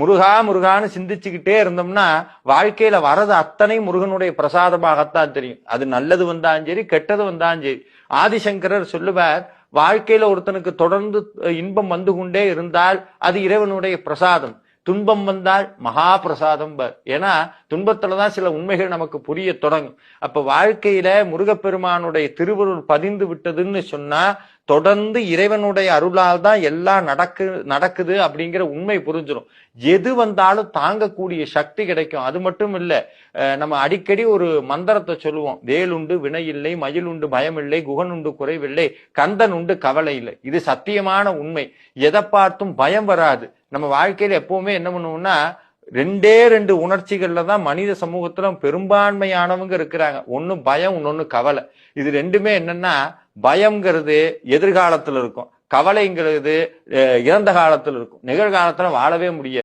முருகா முருகான்னு சிந்திச்சுக்கிட்டே இருந்தோம்னா வாழ்க்கையில வரது அத்தனை முருகனுடைய பிரசாதமாகத்தான் தெரியும். அது நல்லது வந்தாலும் சரி, கெட்டது வந்தாலும் சரி. ஆதிசங்கரர் சொல்லுவார், வாழ்க்கையில ஒருத்தனுக்கு தொடர்ந்து இன்பம் வந்து கொண்டே இருந்தால் அது இறைவனுடைய பிரசாதம், துன்பம் வந்தால் மகா பிரசாதம். ஏன்னா துன்பத்துலதான் சில உண்மைகள் நமக்கு புரிய தொடங்கும். அப்ப வாழ்க்கையில முருகப்பெருமானுடைய திருவருள் பதிந்து விட்டதுன்னு சொன்னா தொடர்ந்து இறைவனுடைய அருளால் தான் எல்லாம் நடக்குது அப்படிங்கிற உண்மை புரிஞ்சிடும். எது வந்தாலும் தாங்கக்கூடிய சக்தி கிடைக்கும். அது மட்டும் இல்ல, நம்ம அடிக்கடி ஒரு மந்திரத்தை சொல்லுவோம், வேலுண்டு வினை இல்லை, மயில் உண்டு பயம் இல்லை, குகன் உண்டு குறைவில்லை, கந்தன் உண்டு கவலை இல்லை. இது சத்தியமான உண்மை. எதை பார்த்தும் பயம் வராது. நம்ம வாழ்க்கையில எப்பவுமே என்ன பண்ணுவோம்னா, ரெண்டே ரெண்டு உணர்ச்சிகள்ல தான் மனித சமூகத்துல பெரும்பான்மையானவங்க இருக்கிறாங்க. ஒண்ணு பயம், இன்னொன்னு கவலை. இது ரெண்டுமே என்னன்னா, பயம்ங்கிறது எதிர்காலத்துல இருக்கும், கவலைங்கிறது இறந்த காலத்துல இருக்கும். நிகழ்காலத்துல வாழவே முடியாது.